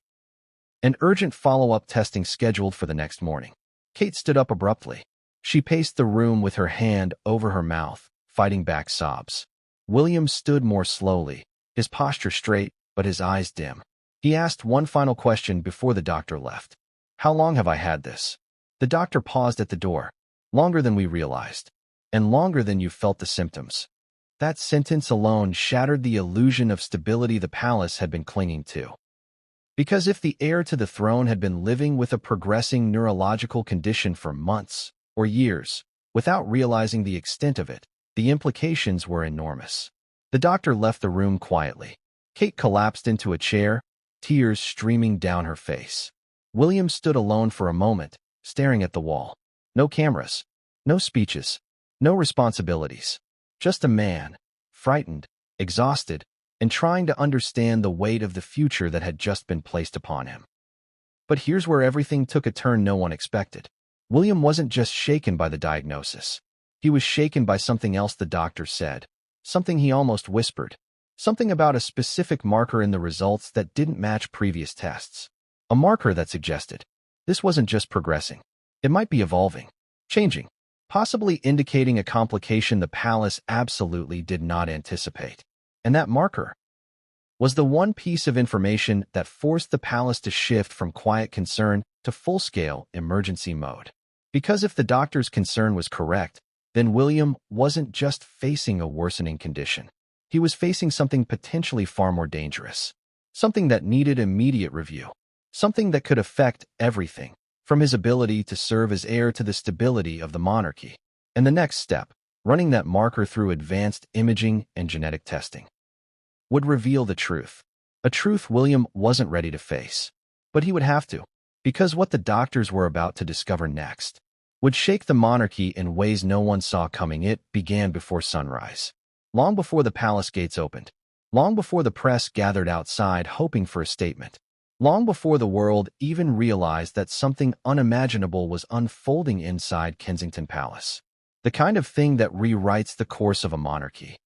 and urgent follow-up testing scheduled for the next morning. Kate stood up abruptly. She paced the room with her hand over her mouth, fighting back sobs. William stood more slowly, his posture straight, but his eyes dim. He asked one final question before the doctor left. "How long have I had this?" The doctor paused at the door. "Longer than we realized, and longer than you felt the symptoms." That sentence alone shattered the illusion of stability the palace had been clinging to. Because if the heir to the throne had been living with a progressing neurological condition for months or years, without realizing the extent of it, the implications were enormous. The doctor left the room quietly. Kate collapsed into a chair, tears streaming down her face. William stood alone for a moment, staring at the wall. No cameras, no speeches, no responsibilities. Just a man, frightened, exhausted, and trying to understand the weight of the future that had just been placed upon him. But here's where everything took a turn no one expected. William wasn't just shaken by the diagnosis. He was shaken by something else the doctor said, something he almost whispered, something about a specific marker in the results that didn't match previous tests. A marker that suggested this wasn't just progressing. It might be evolving, changing, possibly indicating a complication the palace absolutely did not anticipate. And that marker was the one piece of information that forced the palace to shift from quiet concern to full-scale emergency mode. Because if the doctor's concern was correct, then William wasn't just facing a worsening condition. He was facing something potentially far more dangerous, something that needed immediate review, something that could affect everything, from his ability to serve as heir to the stability of the monarchy. And the next step, running that marker through advanced imaging and genetic testing, would reveal the truth. A truth William wasn't ready to face. But he would have to, because what the doctors were about to discover next would shake the monarchy in ways no one saw coming. It began before sunrise, long before the palace gates opened, long before the press gathered outside hoping for a statement, long before the world even realized that something unimaginable was unfolding inside Kensington Palace. The kind of thing that rewrites the course of a monarchy.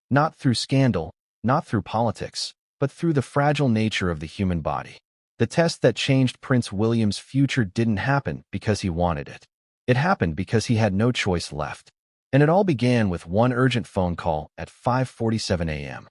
Not through scandal, not through politics, but through the fragile nature of the human body. The test that changed Prince William's future didn't happen because he wanted it. It happened because he had no choice left. And it all began with one urgent phone call at 5:47 a.m.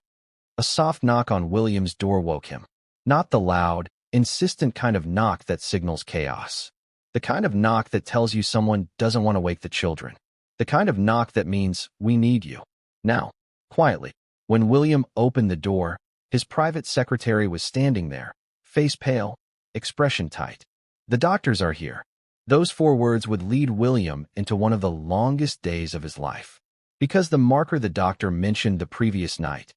A soft knock on William's door woke him. Not the loud, insistent kind of knock that signals chaos. The kind of knock that tells you someone doesn't want to wake the children. The kind of knock that means, we need you. Now, quietly. When William opened the door, his private secretary was standing there, face pale, expression tight. The doctors are here. Those 4 words would lead William into one of the longest days of his life. Because the marker the doctor mentioned the previous night,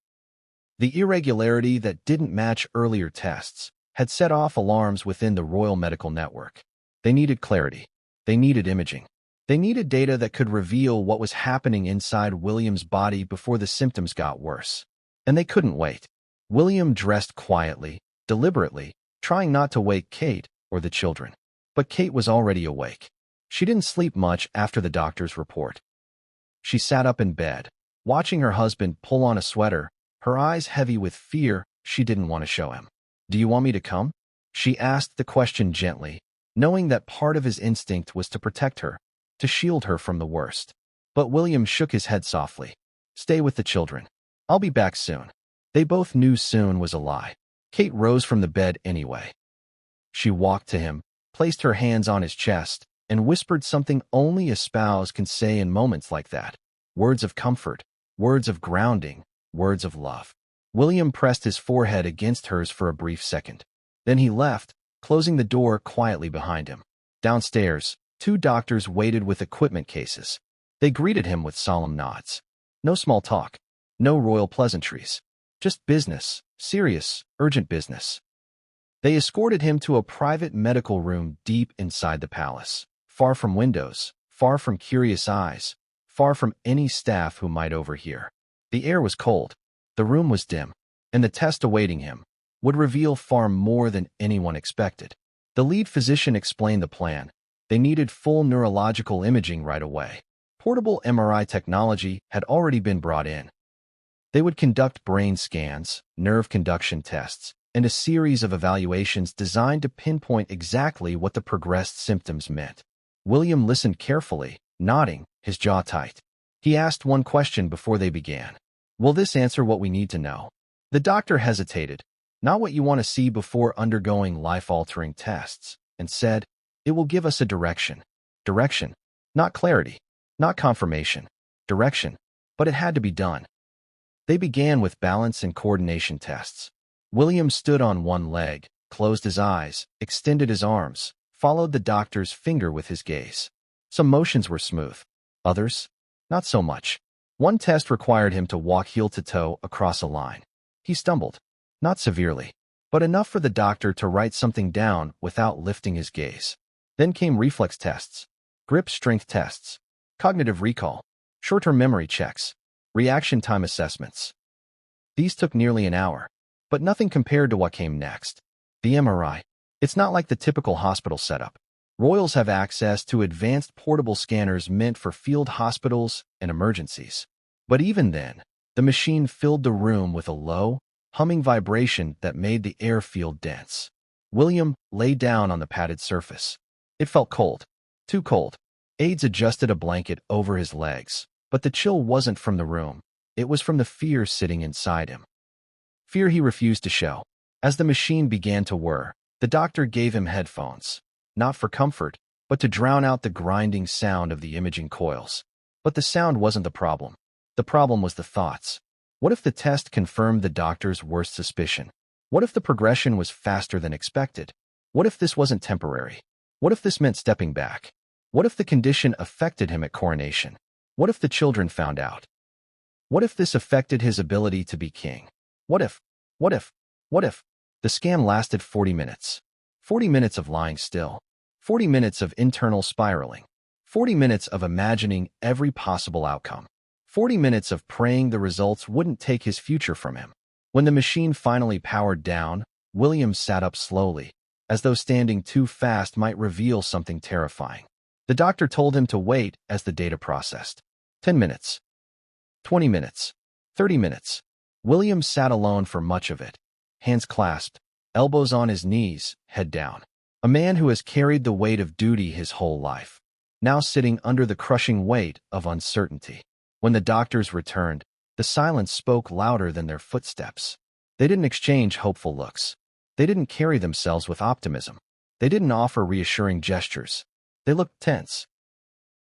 the irregularity that didn't match earlier tests, had set off alarms within the Royal Medical Network. They needed clarity. They needed imaging. They needed data that could reveal what was happening inside William's body before the symptoms got worse. And they couldn't wait. William dressed quietly, deliberately, trying not to wake Kate or the children. But Kate was already awake. She didn't sleep much after the doctor's report. She sat up in bed, watching her husband pull on a sweater, her eyes heavy with fear she didn't want to show him. "Do you want me to come?" She asked the question gently, knowing that part of his instinct was to protect her, to shield her from the worst. But William shook his head softly. "Stay with the children. I'll be back soon." They both knew soon was a lie. Kate rose from the bed anyway. She walked to him, placed her hands on his chest, and whispered something only a spouse can say in moments like that. Words of comfort, words of grounding, words of love. William pressed his forehead against hers for a brief second. Then he left, closing the door quietly behind him. Downstairs, 2 doctors waited with equipment cases. They greeted him with solemn nods. No small talk, no royal pleasantries. Just business, serious, urgent business. They escorted him to a private medical room deep inside the palace, far from windows, far from curious eyes, far from any staff who might overhear. The air was cold, the room was dim, and the test awaiting him would reveal far more than anyone expected. The lead physician explained the plan. They needed full neurological imaging right away. Portable MRI technology had already been brought in. They would conduct brain scans, nerve conduction tests, and a series of evaluations designed to pinpoint exactly what the progressed symptoms meant. William listened carefully, nodding, his jaw tight. He asked one question before they began. "Will this answer what we need to know?" The doctor hesitated, "Not what you want to see before undergoing life-altering tests," and said, "It will give us a direction." Direction. Not clarity. Not confirmation. Direction. But it had to be done. They began with balance and coordination tests. William stood on one leg, closed his eyes, extended his arms, followed the doctor's finger with his gaze. Some motions were smooth. Others, not so much. One test required him to walk heel to toe across a line. He stumbled. Not severely, but enough for the doctor to write something down without lifting his gaze. Then came reflex tests, grip strength tests, cognitive recall, short-term memory checks, reaction time assessments. These took nearly an hour, but nothing compared to what came next. The MRI. It's not like the typical hospital setup. Royals have access to advanced portable scanners meant for field hospitals and emergencies. But even then, the machine filled the room with a low, humming vibration that made the air feel dense. William lay down on the padded surface. It felt cold. Too cold. Aides adjusted a blanket over his legs, but the chill wasn't from the room. It was from the fear sitting inside him. Fear he refused to show. As the machine began to whir, the doctor gave him headphones, not for comfort, but to drown out the grinding sound of the imaging coils. But the sound wasn't the problem. The problem was the thoughts. What if the test confirmed the doctor's worst suspicion? What if the progression was faster than expected? What if this wasn't temporary? What if this meant stepping back? What if the condition affected him at coronation? What if the children found out? What if this affected his ability to be king? What if? The scan lasted 40 minutes. 40 minutes of lying still. 40 minutes of internal spiraling. 40 minutes of imagining every possible outcome. 40 minutes of praying the results wouldn't take his future from him. When the machine finally powered down, William sat up slowly, as though standing too fast might reveal something terrifying. The doctor told him to wait as the data processed. 10 minutes. 20 minutes. 30 minutes. William sat alone for much of it, hands clasped, elbows on his knees, head down. A man who has carried the weight of duty his whole life, now sitting under the crushing weight of uncertainty. When the doctors returned, The silence spoke louder than their footsteps. They didn't exchange hopeful looks. They didn't carry themselves with optimism. They didn't offer reassuring gestures. They looked tense.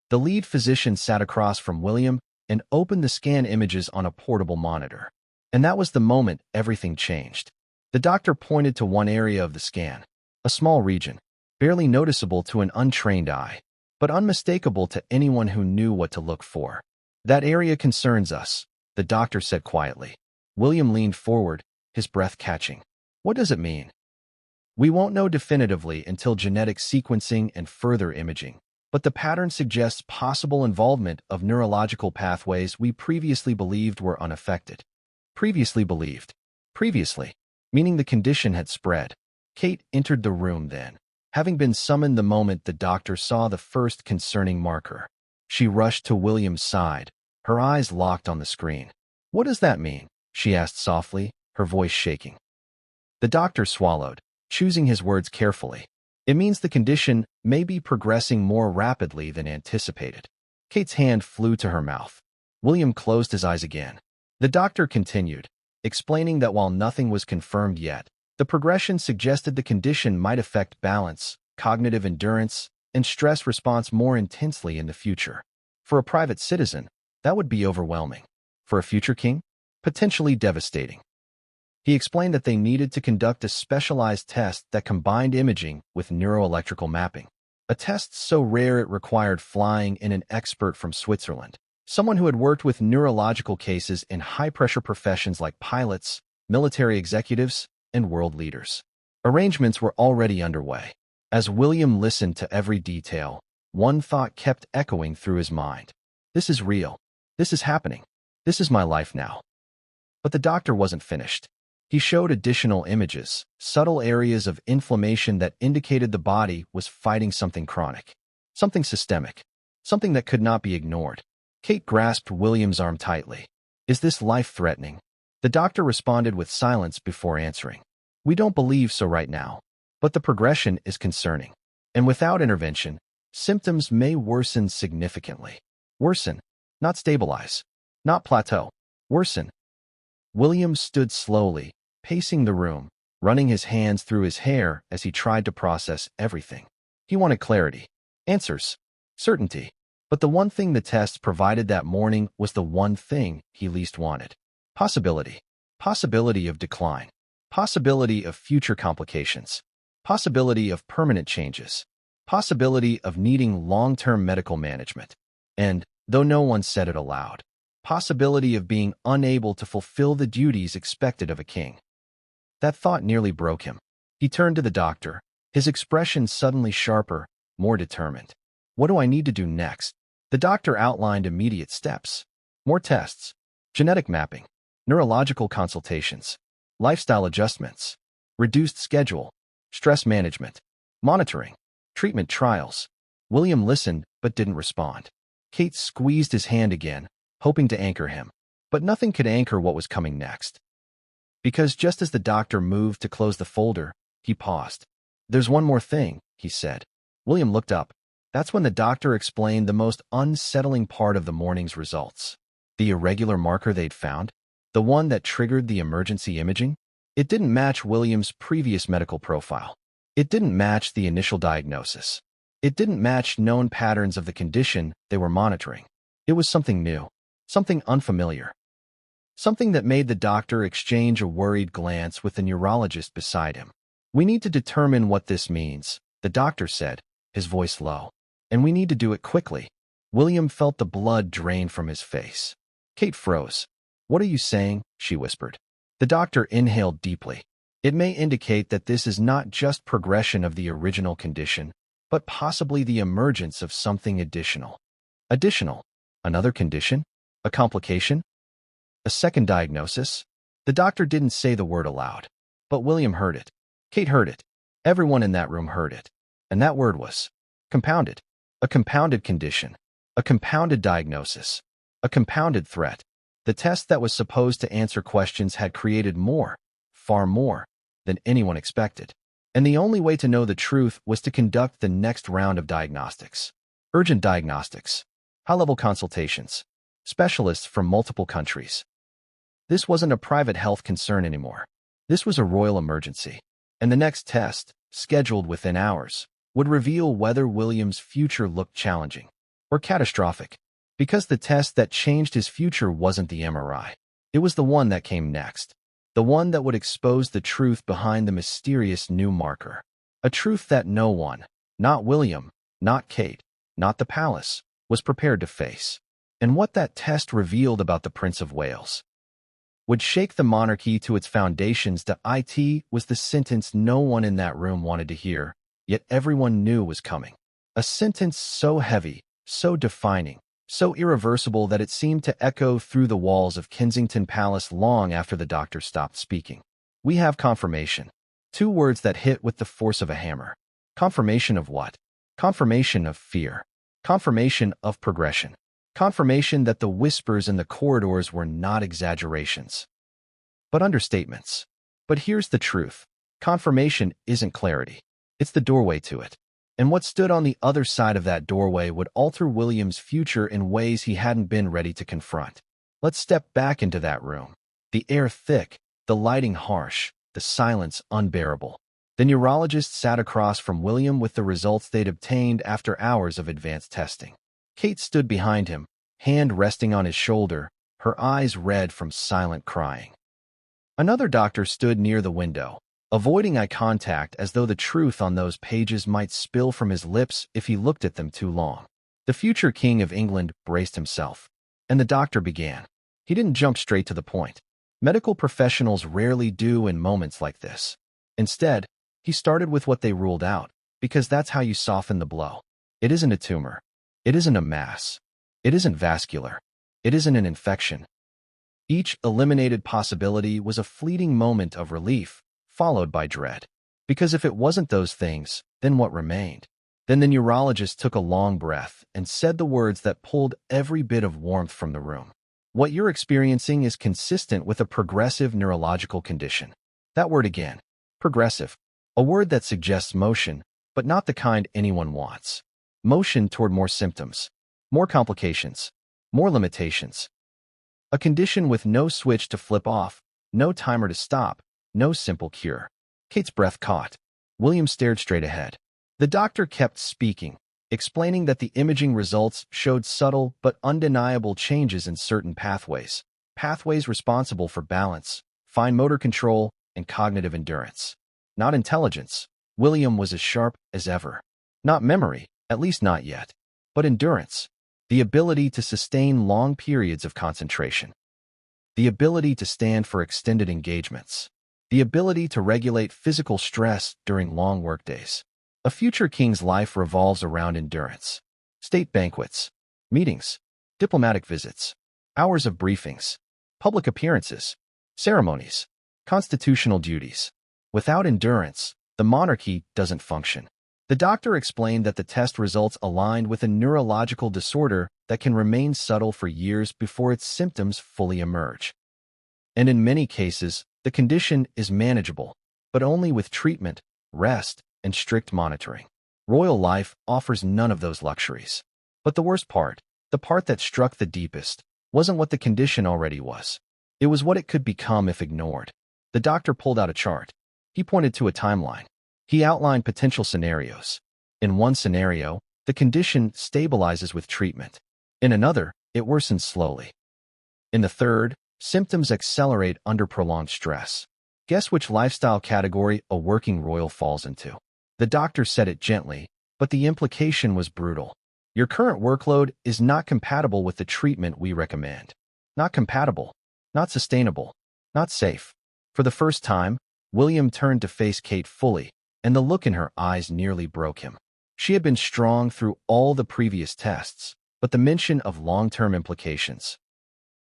The lead physician sat across from William and opened the scan images on a portable monitor. And that was the moment everything changed. The doctor pointed to one area of the scan, a small region, barely noticeable to an untrained eye, but unmistakable to anyone who knew what to look for. That area concerns us, the doctor said quietly. William leaned forward, his breath catching. What does it mean? We won't know definitively until genetic sequencing and further imaging, but the pattern suggests possible involvement of neurological pathways we previously believed were unaffected. Previously, meaning the condition had spread. Kate entered the room then, having been summoned the moment the doctor saw the first concerning marker. She rushed to William's side, her eyes locked on the screen. What does that mean? She asked softly, her voice shaking. The doctor swallowed, choosing his words carefully. It means the condition may be progressing more rapidly than anticipated. Kate's hand flew to her mouth. William closed his eyes again. The doctor continued, explaining that while nothing was confirmed yet, the progression suggested the condition might affect balance, cognitive endurance, and stress response more intensely in the future. For a private citizen, that would be overwhelming. For a future king, potentially devastating. He explained that they needed to conduct a specialized test that combined imaging with neuroelectrical mapping. A test so rare it required flying in an expert from Switzerland, someone who had worked with neurological cases in high-pressure professions like pilots, military executives, and world leaders. Arrangements were already underway. As William listened to every detail, one thought kept echoing through his mind. This is real. This is happening. This is my life now. But the doctor wasn't finished. He showed additional images, subtle areas of inflammation that indicated the body was fighting something chronic, something systemic, something that could not be ignored. Kate grasped William's arm tightly. Is this life-threatening? The doctor responded with silence before answering. We don't believe so right now, but the progression is concerning. And without intervention, symptoms may worsen significantly. Worsen, not stabilize, not plateau. Worsen. William stood slowly, pacing the room, running his hands through his hair as he tried to process everything. He wanted clarity, answers, certainty. But the one thing the tests provided that morning was the one thing he least wanted. Possibility. Possibility of decline. Possibility of future complications. Possibility of permanent changes. Possibility of needing long-term medical management. And, though no one said it aloud, possibility of being unable to fulfill the duties expected of a king. That thought nearly broke him. He turned to the doctor, his expression suddenly sharper, more determined. What do I need to do next? The doctor outlined immediate steps. More tests, genetic mapping, neurological consultations, lifestyle adjustments, reduced schedule, stress management, monitoring, treatment trials. William listened but didn't respond. Kate squeezed his hand again, hoping to anchor him. But nothing could anchor what was coming next. Because just as the doctor moved to close the folder, he paused. There's one more thing, he said. William looked up. That's when the doctor explained the most unsettling part of the morning's results. The irregular marker they'd found, the one that triggered the emergency imaging, it didn't match William's previous medical profile. It didn't match the initial diagnosis. It didn't match known patterns of the condition they were monitoring. It was something new, something unfamiliar. Something that made the doctor exchange a worried glance with the neurologist beside him. We need to determine what this means, the doctor said, his voice low. And we need to do it quickly. William felt the blood drain from his face. Kate froze. What are you saying? She whispered. The doctor inhaled deeply. It may indicate that this is not just progression of the original condition, but possibly the emergence of something additional. Additional? Another condition? A complication? A second diagnosis? The doctor didn't say the word aloud, but William heard it. Kate heard it. Everyone in that room heard it. And that word was compounded. A compounded condition. A compounded diagnosis. A compounded threat. The test that was supposed to answer questions had created more, far more, than anyone expected. And the only way to know the truth was to conduct the next round of diagnostics. Urgent diagnostics. High-level consultations. Specialists from multiple countries. This wasn't a private health concern anymore. This was a royal emergency. And the next test, scheduled within hours, would reveal whether William's future looked challenging or catastrophic. Because the test that changed his future wasn't the MRI. It was the one that came next. The one that would expose the truth behind the mysterious new marker. A truth that no one, not William, not Kate, not the palace, was prepared to face. And what that test revealed about the Prince of Wales would shake the monarchy to its foundations. It was the sentence no one in that room wanted to hear, yet everyone knew was coming. A sentence so heavy, so defining, so irreversible that it seemed to echo through the walls of Kensington Palace long after the doctor stopped speaking. We have confirmation. Two words that hit with the force of a hammer. Confirmation of what? Confirmation of fear. Confirmation of progression. Confirmation that the whispers in the corridors were not exaggerations, but understatements. But here's the truth. Confirmation isn't clarity. It's the doorway to it. And what stood on the other side of that doorway would alter William's future in ways he hadn't been ready to confront. Let's step back into that room. The air thick, the lighting harsh, the silence unbearable. The neurologist sat across from William with the results they'd obtained after hours of advanced testing. Kate stood behind him, hand resting on his shoulder, her eyes red from silent crying. Another doctor stood near the window, avoiding eye contact as though the truth on those pages might spill from his lips if he looked at them too long. The future King of England braced himself, and the doctor began. He didn't jump straight to the point. Medical professionals rarely do in moments like this. Instead, he started with what they ruled out, because that's how you soften the blow. It isn't a tumor. It isn't a mass. It isn't vascular. It isn't an infection. Each eliminated possibility was a fleeting moment of relief, followed by dread. Because if it wasn't those things, then what remained? Then the neurologist took a long breath and said the words that pulled every bit of warmth from the room. What you're experiencing is consistent with a progressive neurological condition. That word again. Progressive. A word that suggests motion, but not the kind anyone wants. Motion toward more symptoms, more complications, more limitations. A condition with no switch to flip off, no timer to stop, no simple cure. Kate's breath caught. William stared straight ahead. The doctor kept speaking, explaining that the imaging results showed subtle but undeniable changes in certain pathways. Pathways responsible for balance, fine motor control, and cognitive endurance. Not intelligence. William was as sharp as ever. Not memory. At least not yet. But endurance, the ability to sustain long periods of concentration, the ability to stand for extended engagements, the ability to regulate physical stress during long workdays. A future king's life revolves around endurance. State banquets, meetings, diplomatic visits, hours of briefings, public appearances, ceremonies, constitutional duties. Without endurance, the monarchy doesn't function. The doctor explained that the test results aligned with a neurological disorder that can remain subtle for years before its symptoms fully emerge. And in many cases, the condition is manageable, but only with treatment, rest, and strict monitoring. Royal life offers none of those luxuries. But the worst part, the part that struck the deepest, wasn't what the condition already was. It was what it could become if ignored. The doctor pulled out a chart. He pointed to a timeline. He outlined potential scenarios. In one scenario, the condition stabilizes with treatment. In another, it worsens slowly. In the third, symptoms accelerate under prolonged stress. Guess which lifestyle category a working royal falls into? The doctor said it gently, but the implication was brutal. Your current workload is not compatible with the treatment we recommend. Not compatible, not sustainable, not safe. For the first time, William turned to face Kate fully, and the look in her eyes nearly broke him. She had been strong through all the previous tests, but the mention of long-term implications,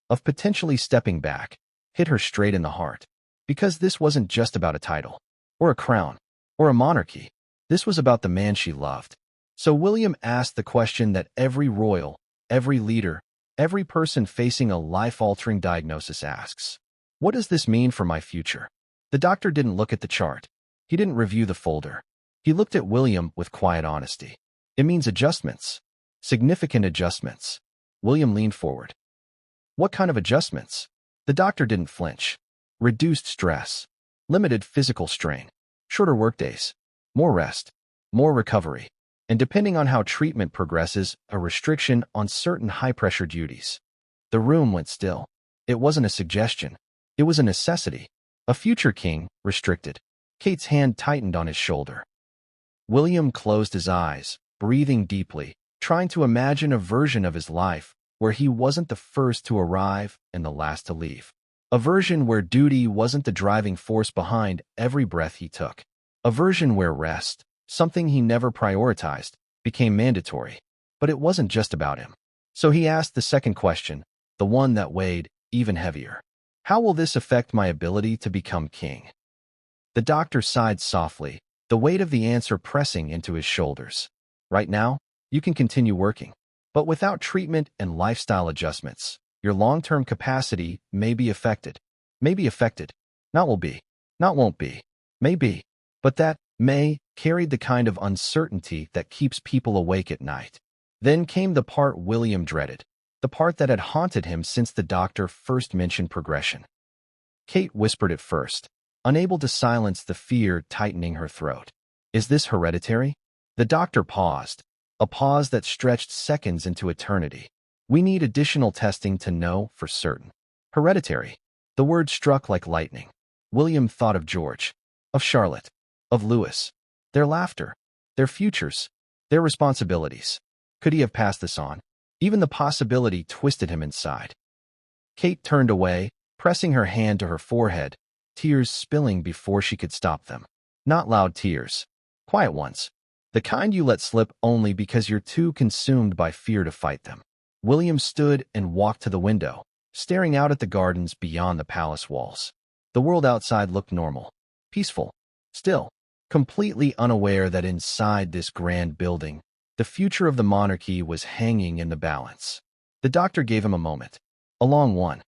of potentially stepping back, hit her straight in the heart. Because this wasn't just about a title, or a crown, or a monarchy. This was about the man she loved. So William asked the question that every royal, every leader, every person facing a life-altering diagnosis asks. What does this mean for my future? The doctor didn't look at the chart. He didn't review the folder. He looked at William with quiet honesty. It means adjustments. Significant adjustments. William leaned forward. What kind of adjustments? The doctor didn't flinch. Reduced stress, limited physical strain, shorter workdays, more rest, more recovery, and depending on how treatment progresses, a restriction on certain high-pressure duties. The room went still. It wasn't a suggestion. It was a necessity. A future king, restricted. Kate's hand tightened on his shoulder. William closed his eyes, breathing deeply, trying to imagine a version of his life where he wasn't the first to arrive and the last to leave. A version where duty wasn't the driving force behind every breath he took. A version where rest, something he never prioritized, became mandatory. But it wasn't just about him. So he asked the second question, the one that weighed even heavier. How will this affect my ability to become king? The doctor sighed softly, the weight of the answer pressing into his shoulders. Right now, you can continue working. But without treatment and lifestyle adjustments, your long-term capacity may be affected. May be affected. Not will be. Not won't be. May be. But that may carried the kind of uncertainty that keeps people awake at night. Then came the part William dreaded, the part that had haunted him since the doctor first mentioned progression. Kate whispered at first, unable to silence the fear tightening her throat. Is this hereditary? The doctor paused, a pause that stretched seconds into eternity. We need additional testing to know for certain. Hereditary. The word struck like lightning. William thought of George, of Charlotte, of Louis, their laughter, their futures, their responsibilities. Could he have passed this on? Even the possibility twisted him inside. Kate turned away, pressing her hand to her forehead, tears spilling before she could stop them. Not loud tears. Quiet ones. The kind you let slip only because you're too consumed by fear to fight them. William stood and walked to the window, staring out at the gardens beyond the palace walls. The world outside looked normal, peaceful, still, completely unaware that inside this grand building, the future of the monarchy was hanging in the balance. The doctor gave him a moment, a long one.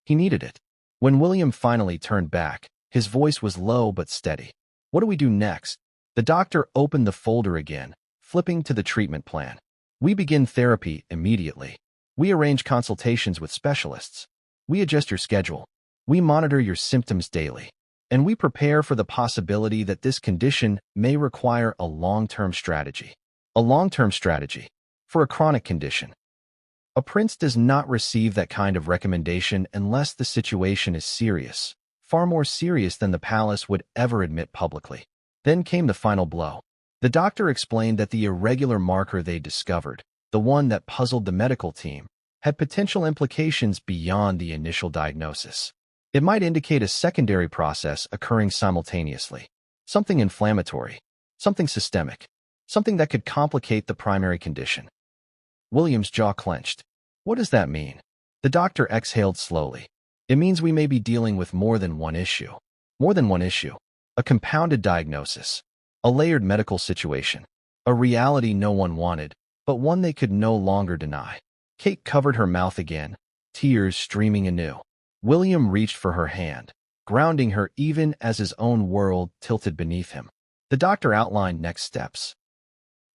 He needed it. When William finally turned back, his voice was low but steady. What do we do next? The doctor opened the folder again, flipping to the treatment plan. We begin therapy immediately. We arrange consultations with specialists. We adjust your schedule. We monitor your symptoms daily. And we prepare for the possibility that this condition may require a long-term strategy. A long-term strategy for a chronic condition. A prince does not receive that kind of recommendation unless the situation is serious, far more serious than the palace would ever admit publicly. Then came the final blow. The doctor explained that the irregular marker they discovered, the one that puzzled the medical team, had potential implications beyond the initial diagnosis. It might indicate a secondary process occurring simultaneously, something inflammatory, something systemic, something that could complicate the primary condition. William's jaw clenched. What does that mean? The doctor exhaled slowly. It means we may be dealing with more than one issue. More than one issue. A compounded diagnosis. A layered medical situation. A reality no one wanted, but one they could no longer deny. Kate covered her mouth again, tears streaming anew. William reached for her hand, grounding her even as his own world tilted beneath him. The doctor outlined next steps.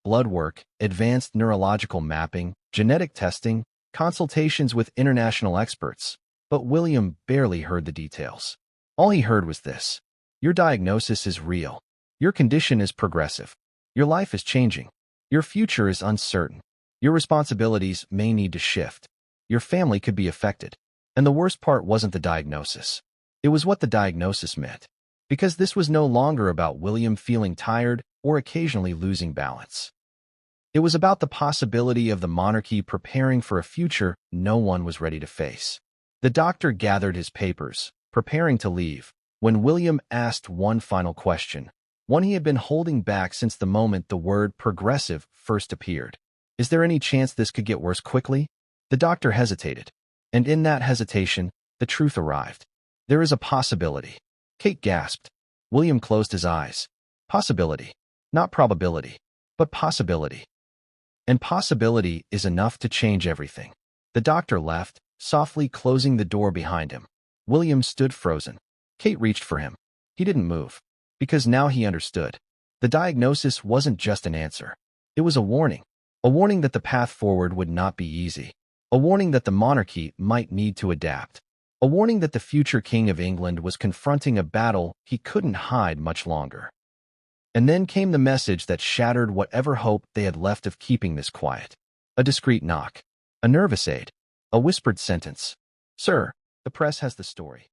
Blood work, advanced neurological mapping, genetic testing, consultations with international experts. But William barely heard the details. All he heard was this. Your diagnosis is real. Your condition is progressive. Your life is changing. Your future is uncertain. Your responsibilities may need to shift. Your family could be affected. And the worst part wasn't the diagnosis. It was what the diagnosis meant. Because this was no longer about William feeling tired or occasionally losing balance. It was about the possibility of the monarchy preparing for a future no one was ready to face. The doctor gathered his papers, preparing to leave, when William asked one final question, one he had been holding back since the moment the word progressive first appeared. Is there any chance this could get worse quickly? The doctor hesitated. And in that hesitation, the truth arrived. There is a possibility. Kate gasped. William closed his eyes. Possibility. Not probability, but possibility. And possibility is enough to change everything. The doctor left, softly closing the door behind him. William stood frozen. Kate reached for him. He didn't move, because now he understood. The diagnosis wasn't just an answer. It was a warning that the path forward would not be easy, a warning that the monarchy might need to adapt. a warning that the future King of England was confronting a battle he couldn't hide much longer. And then came the message that shattered whatever hope they had left of keeping this quiet. A discreet knock, a nervous aid, a whispered sentence. "Sir, the press has the story."